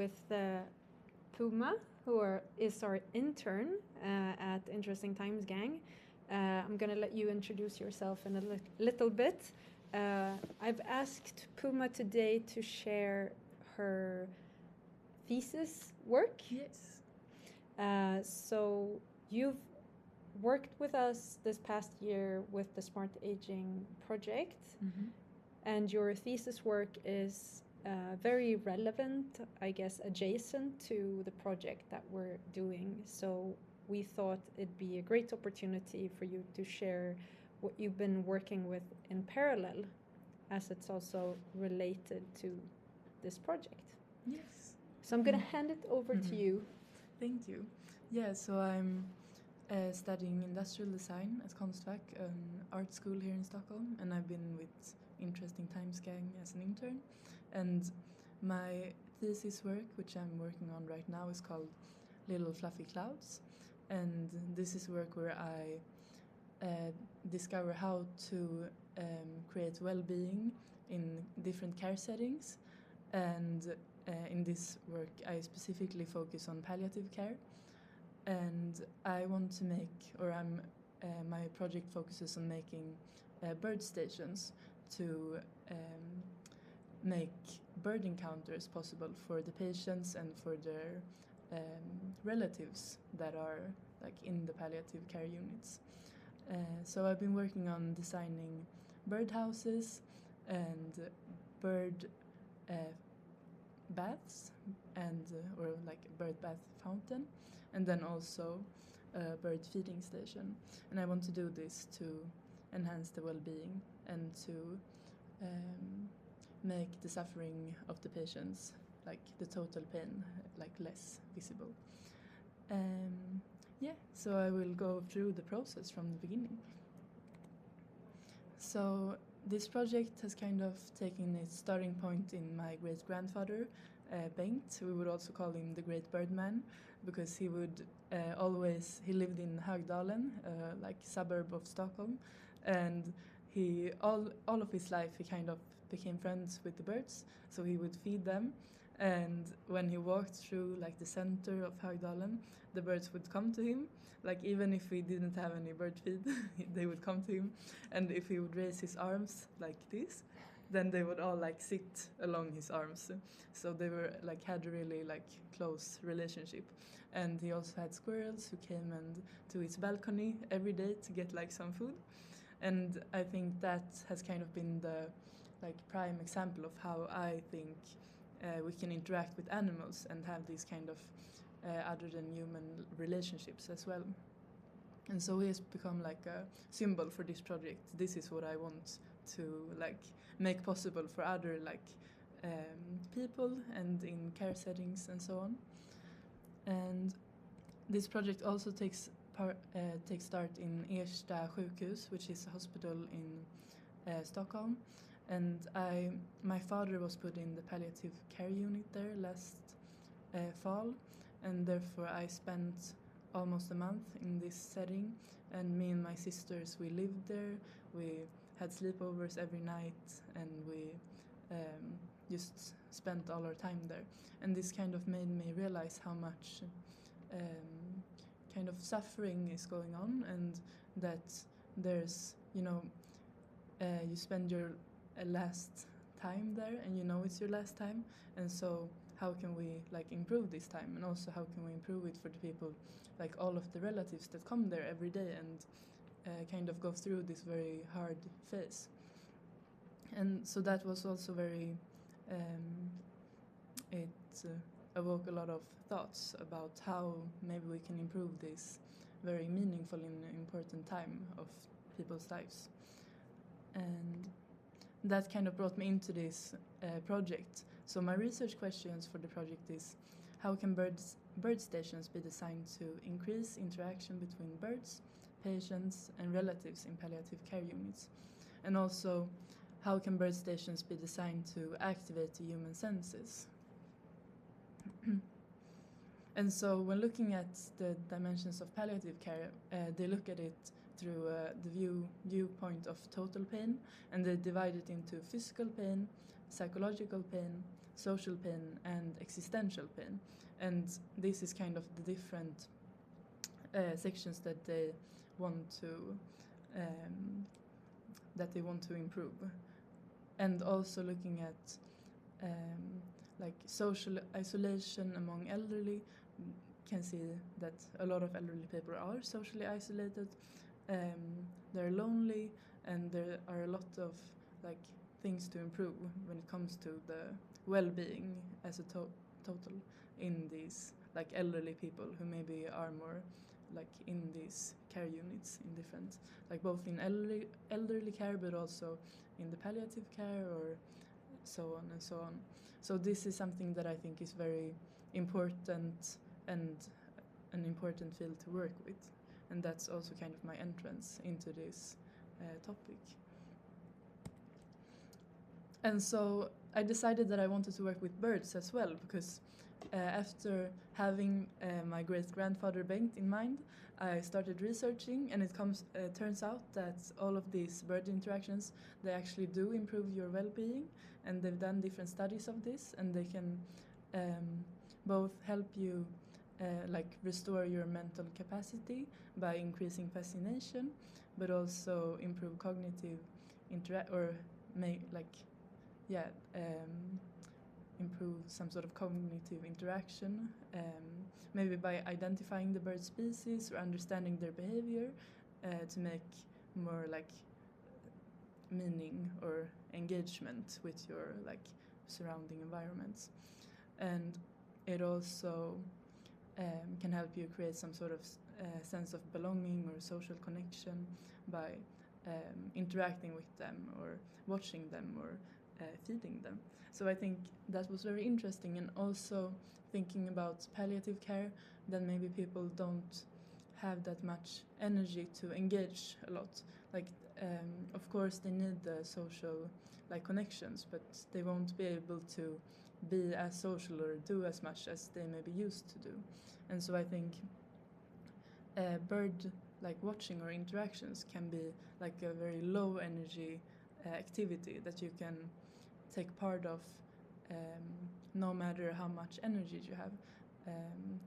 with Puma, is our intern at Interesting Times Gang. I'm going to let you introduce yourself in a little bit. I've asked Puma today to share her thesis work. Yes. So you've worked with us this past year with the SmartAging project, and your thesis work is very relevant, I guess, adjacent to the project that we're doing. So we thought it'd be a great opportunity for you to share what you've been working with in parallel, as it's also related to this project. Yes. So I'm going to hand it over to you. Thank you. Yeah, so I'm studying industrial design at Konstfack, an art school here in Stockholm, and I've been with Interesting Times Gang as an intern. And my thesis work, which I'm working on right now, is called Little Fluffy Clouds. And this is work where I discover how to create well-being in different care settings. And in this work, I specifically focus on palliative care. And I want to make, my project focuses on making bird stations to make bird encounters possible for the patients and for their relatives that are like in the palliative care units. So I've been working on designing birdhouses and bird baths and or like a bird bath fountain, and then also a bird feeding station. And I want to do this to enhance the well-being and to make the suffering of the patients, like the total pain, like less visible. So I will go through the process from the beginning. So this project has kind of taken its starting point in my great-grandfather, Bengt. We would also call him the Great Birdman, because he would he lived in Högdalen, like suburb of Stockholm, and he all of his life he kind of became friends with the birds, so he would feed them. And when he walked through like the center of Högdalen, the birds would come to him, like even if we didn't have any bird feed, they would come to him. And if he would raise his arms like this, then they would all like sit along his arms. So they were like had a really like close relationship. And he also had squirrels who came and to his balcony every day to get like some food. And I think that has kind of been the like prime example of how I think we can interact with animals and have these kind of other than human relationships as well. And so he has become like a symbol for this project. This is what I want to like make possible for other like people and in care settings and so on. And this project also takes start in Ersta sjukhus, which is a hospital in Stockholm. And my father was put in the palliative care unit there last fall, and therefore I spent almost a month in this setting. And me and my sisters, we lived there. We had sleepovers every night, and we just spent all our time there. And this kind of made me realize how much kind of suffering is going on, and that there's, you spend your last time there, and it's your last time. And so how can we like improve this time, and also how can we improve it for the people, like all of the relatives that come there every day and kind of go through this very hard phase. And so that was also very it awoke a lot of thoughts about how maybe we can improve this very meaningful and important time of people's lives. And that kind of brought me into this project. So my research questions for the project is, how can bird stations be designed to increase interaction between birds, patients, and relatives in palliative care units? And also, how can bird stations be designed to activate the human senses? And so when looking at the dimensions of palliative care, they look at it through the viewpoint of total pain, and they divide it into physical pain, psychological pain, social pain, and existential pain. And this is kind of the different sections that they want to improve, and also looking at like social isolation among elderly. Can see that a lot of elderly people are socially isolated. They're lonely, and there are a lot of like things to improve when it comes to the well-being as a total in these like elderly people who maybe are more like in these care units in different, like both in elderly care but also in the palliative care or so on and so on. So this is something that I think is very important and an important field to work with, and that's also kind of my entrance into this topic. And so I decided that I wanted to work with birds as well, because after having my great-grandfather Bengt in mind, I started researching, and it turns out that all of these bird interactions, they actually do improve your well-being, and they've done different studies of this, and they can both help you like restore your mental capacity by increasing fascination, but also improve cognitive improve some sort of cognitive interaction, maybe by identifying the bird species or understanding their behavior to make more like meaning or engagement with your like surrounding environments. And it also can help you create some sort of sense of belonging or social connection by interacting with them or watching them or feeding them. So I think that was very interesting, and also thinking about palliative care, then maybe people don't have that much energy to engage a lot. Like, of course, they need the social like connections, but they won't be able to be as social or do as much as they maybe used to do. And so I think bird like watching or interactions can be like a very low energy activity that you can take part of no matter how much energy you have.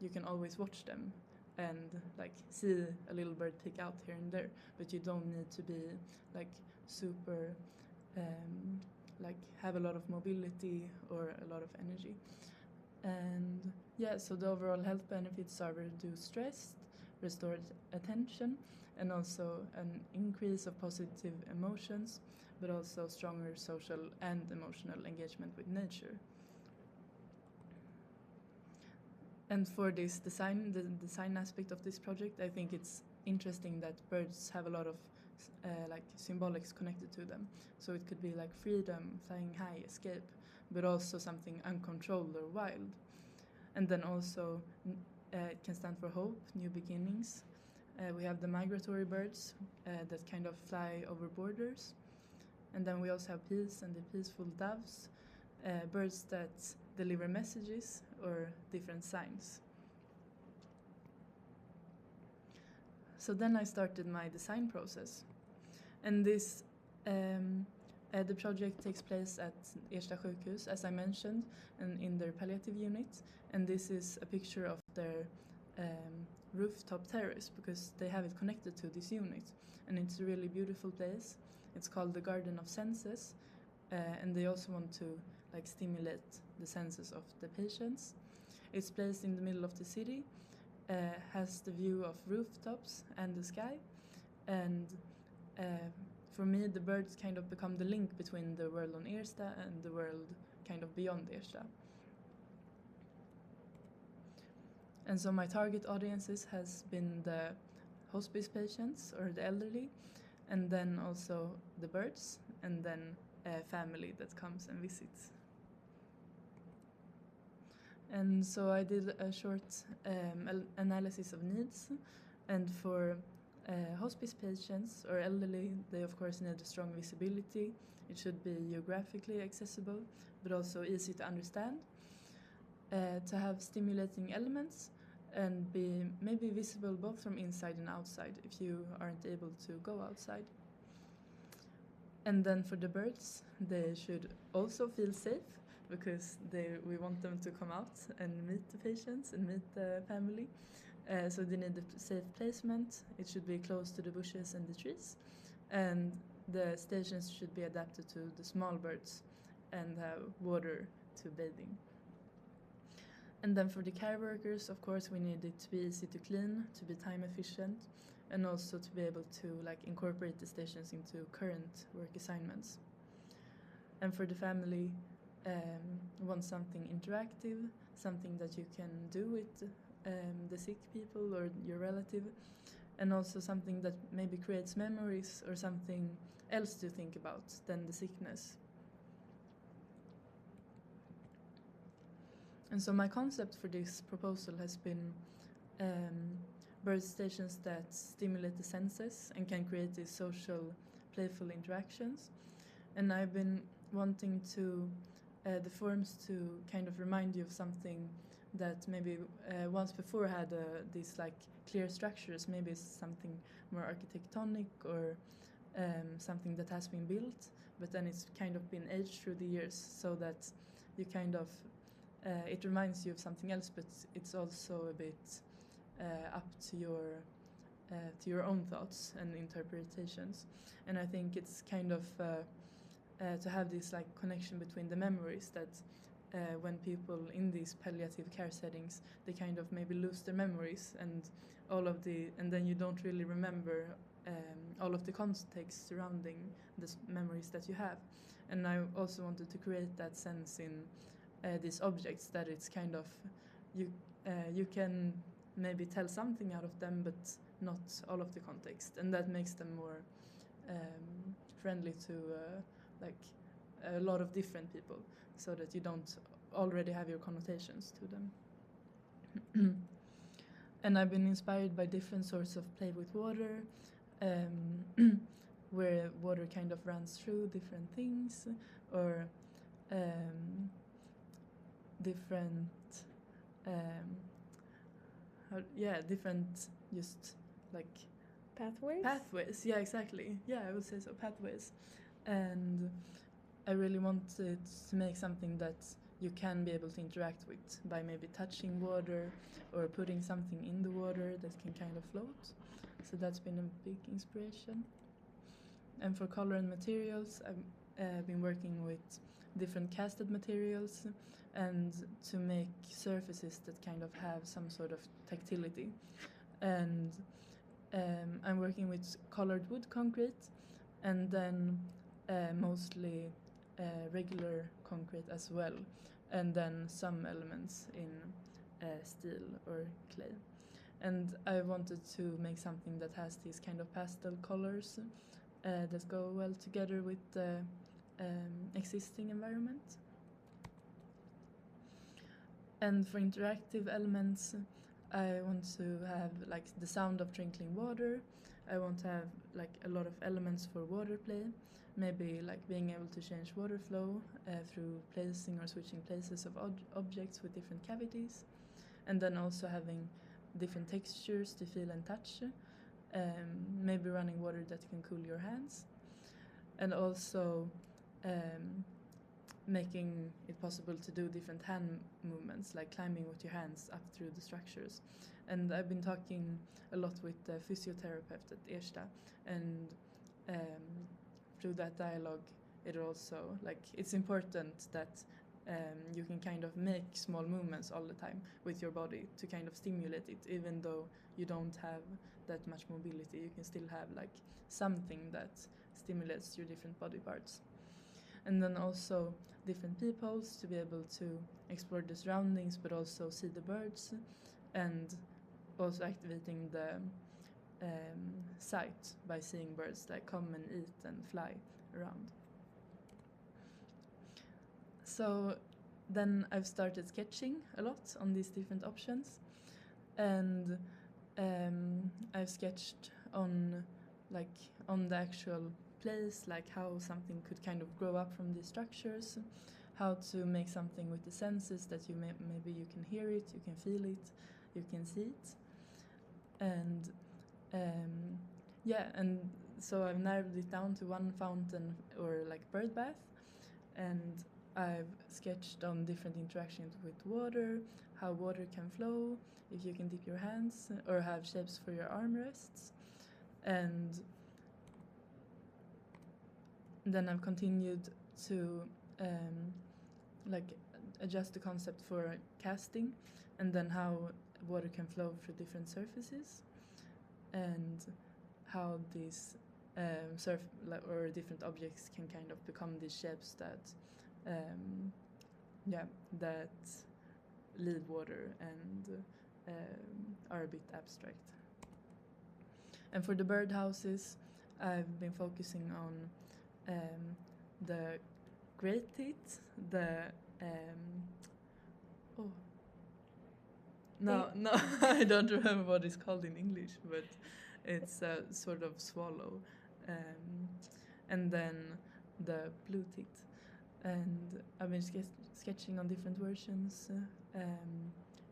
You can always watch them and like see a little bird peek out here and there, but you don't need to be like super like have a lot of mobility or a lot of energy. And yeah, so the overall health benefits are reduced stress, restored attention, and also an increase of positive emotions, but also stronger social and emotional engagement with nature. And for this design, the design aspect of this project, I think it's interesting that birds have a lot of like symbolics connected to them. So it could be like freedom, flying high, escape, but also something uncontrolled or wild. And then also it can stand for hope, new beginnings. We have the migratory birds that kind of fly over borders. And then we also have peace and the peaceful doves, birds that deliver messages or different signs. So then I started my design process. And this, the project takes place at Ersta sjukhus, as I mentioned, and in their palliative unit. And this is a picture of their rooftop terrace, because they have it connected to this unit. And it's a really beautiful place. It's called the Garden of Senses, and they also want to like stimulate the senses of the patients. It's placed in the middle of the city, has the view of rooftops and the sky, and for me the birds kind of become the link between the world on Ersta and the world kind of beyond Ersta. And so my target audiences has been the hospice patients or the elderly, and then also the birds, and then a family that comes and visits. And so I did a short analysis of needs, and for hospice patients or elderly, they of course need a strong visibility. It should be geographically accessible, but also easy to understand, to have stimulating elements, and be maybe visible both from inside and outside if you aren't able to go outside. And then for the birds, they should also feel safe because we want them to come out and meet the patients and meet the family. So they need a safe placement. It should be close to the bushes and the trees. And the stations should be adapted to the small birds and have water to bathing. And then for the care workers, of course, we need it to be easy to clean, to be time efficient, and also to be able to incorporate the stations into current work assignments. And for the family, we want something interactive, something that you can do with the sick people or your relative, and also something that maybe creates memories or something else to think about than the sickness. And so my concept for this proposal has been bird stations that stimulate the senses and can create these social, playful interactions. And I've been wanting to the forms to kind of remind you of something that maybe once before had these clear structures. Maybe it's something more architectonic or something that has been built, but then it's kind of been aged through the years, so that you kind of it reminds you of something else, but it's also a bit up to your own thoughts and interpretations. And I think it's kind of to have this connection between the memories that when people in these palliative care settings, they kind of maybe lose their memories and then you don't really remember all of the context surrounding the memories that you have. And I also wanted to create that sense in these objects, that it's kind of you can maybe tell something out of them, but not all of the context, and that makes them more friendly to a lot of different people, so that you don't already have your connotations to them. And I've been inspired by different sorts of play with water, where water kind of runs through different things, or different different just pathways. Yeah, exactly. Yeah, I would say so, pathways. And I really wanted to make something that you can be able to interact with by maybe touching water or putting something in the water that can kind of float. So that's been a big inspiration. And for color and materials, I've been working with different casted materials and to make surfaces that kind of have some sort of tactility. And I'm working with colored wood concrete, and then mostly regular concrete as well, and then some elements in steel or clay. And I wanted to make something that has these kind of pastel colors that go well together with the existing environment. And for interactive elements, I want to have the sound of trickling water. I want to have a lot of elements for water play, maybe being able to change water flow through placing or switching places of objects with different cavities, and then also having different textures to feel and touch, maybe running water that can cool your hands, and also making it possible to do different hand movements, like climbing with your hands up through the structures. And I've been talking a lot with the physiotherapist at Ersta, and through that dialogue, it also it's important that you can kind of make small movements all the time with your body to kind of stimulate it, even though you don't have that much mobility. You can still have something that stimulates your different body parts. And then also different peepholes to be able to explore the surroundings, but also see the birds, and also activating the sight by seeing birds come and eat and fly around. So then I've started sketching a lot on these different options, and I've sketched on the actual place, how something could kind of grow up from these structures, how to make something with the senses that maybe you can hear it, you can feel it, you can see it, and and so I've narrowed it down to one fountain or like bird bath, and I've sketched on different interactions with water, how water can flow, if you can dip your hands or have shapes for your armrests. And then I've continued to like adjust the concept for casting, and then how water can flow through different surfaces, and how these or different objects can kind of become these shapes that that leave water and are a bit abstract. And for the birdhouses, I've been focusing on the great teeth, no, I don't remember what it's called in English, but it's a sort of swallow, and then the blue teeth. And I've been sketching on different versions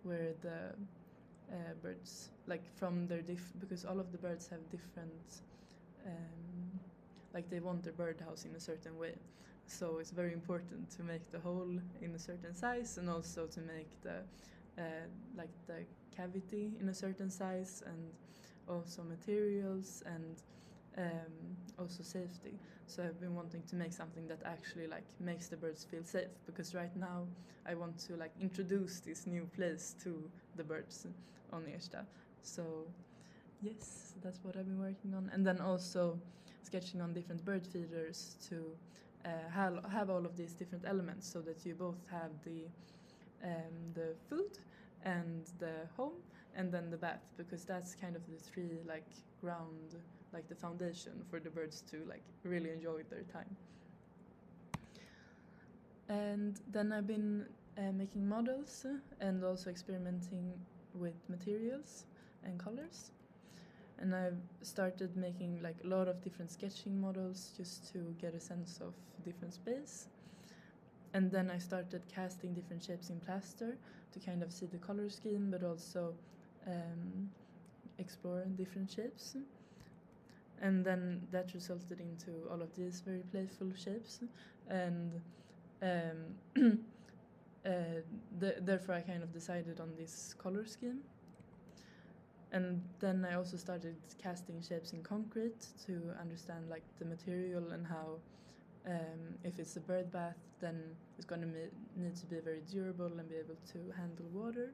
where the birds, like from their because all of the birds have different, like they want their birdhouse in a certain way. So it's very important to make the hole in a certain size, and also to make the like the cavity in a certain size, and also materials, and also safety. So I've been wanting to make something that actually like makes the birds feel safe, because right now I want to like introduce this new place to the birds on Ersta. So yes, that's what I've been working on. And then also sketching on different bird feeders to have all of these different elements, so that you both have the food and the home, and then the bath, because that's kind of the three like ground, like the foundation for the birds to like really enjoy their time. And then I've been making models and also experimenting with materials and colors. And I've started making like a lot of different sketching models just to get a sense of different space. And then I started casting different shapes in plaster to kind of see the color scheme, but also explore different shapes. And then that resulted into all of these very playful shapes. And therefore I kind of decided on this color scheme. And then I also started casting shapes in concrete to understand like the material, and how if it's a bird bath, then it's going to need to be very durable and be able to handle water.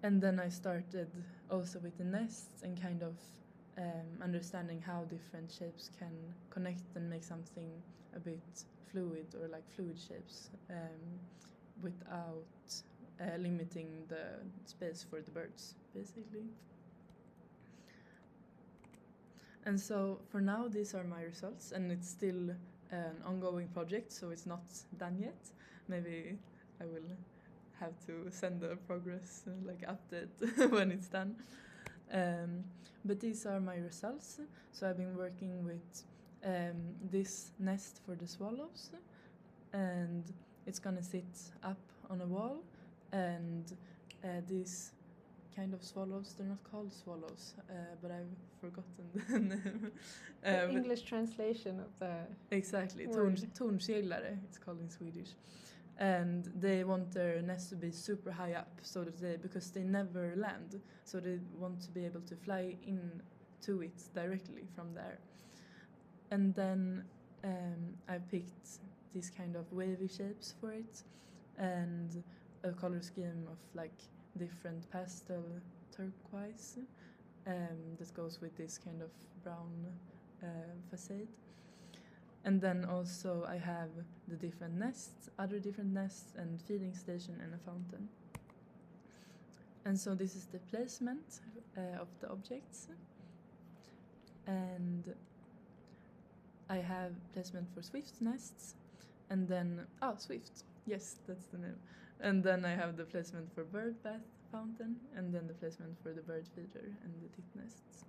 And then I started also with the nests, and kind of understanding how different shapes can connect and make something a bit fluid, or like fluid shapes, without limiting the space for the birds, basically. And so for now, these are my results, and it's still an ongoing project, so it's not done yet. Maybe I will have to send a progress like update when it's done. But these are my results. So I've been working with this nest for the swallows, and it's gonna sit up on a wall. And these kind of swallows, they're not called swallows, but I've forgotten the name. The English translation of the exactly, word. tornseglare, it's called in Swedish. And they want their nest to be super high up, so that because they never land, so they want to be able to fly into it directly from there. And then I picked these kind of wavy shapes for it, and a color scheme of like different pastel turquoise that goes with this kind of brown facade. And then also I have the different nests, other different nests, and feeding station, and a fountain. And so this is the placement of the objects. And I have placement for swift nests, and then Swift, yes, that's the name. And then I have the placement for bird bath fountain, and then the placement for the bird feeder and the tit nests.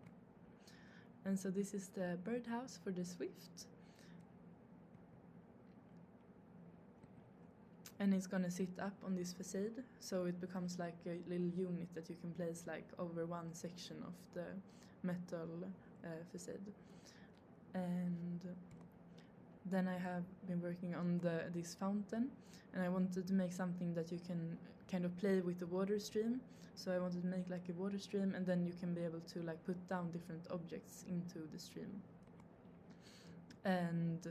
And so this is the birdhouse for the swift. And it's gonna sit up on this facade, so it becomes like a little unit that you can place like over one section of the metal facade. And then I have been working on this fountain, and I wanted to make something that you can kind of play with the water stream. So I wanted to make like a water stream, and then you can be able to like put down different objects into the stream. And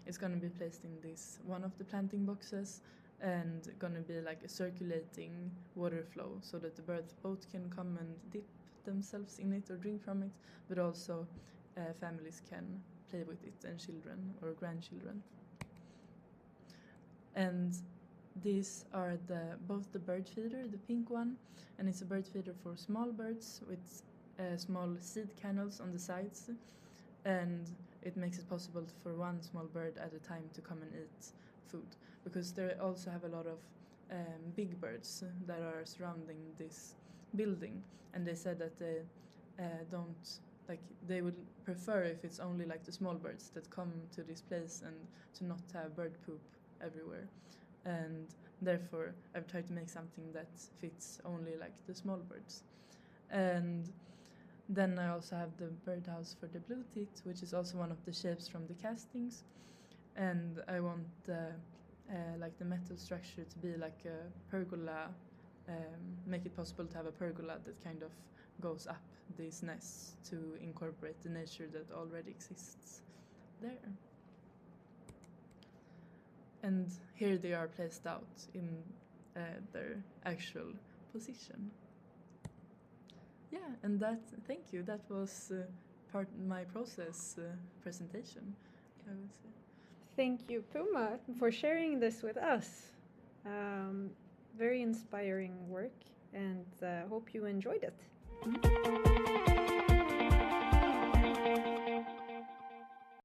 it's going to be placed in this one of the planting boxes, and going to be like a circulating water flow, so that the birds both can come and dip themselves in it or drink from it, but also families can play with it, and children or grandchildren. And these are both the bird feeder, the pink one, and it's a bird feeder for small birds with small seed canals on the sides, and it makes it possible for one small bird at a time to come and eat food, because they also have a lot of big birds that are surrounding this building, and they said that they don't like, they would prefer if it's only like the small birds that come to this place and to not have bird poop everywhere. And therefore I've tried to make something that fits only like the small birds. And then I also have the birdhouse for the blue tit, which is also one of the shapes from the castings. And I want like the metal structure to be like a pergola, make it possible to have a pergola that kind of goes up these nests to incorporate the nature that already exists there. And here they are placed out in their actual position. Yeah, and thank you. That was my process presentation, I would say. Thank you, Puma, for sharing this with us. Very inspiring work, and hope you enjoyed it.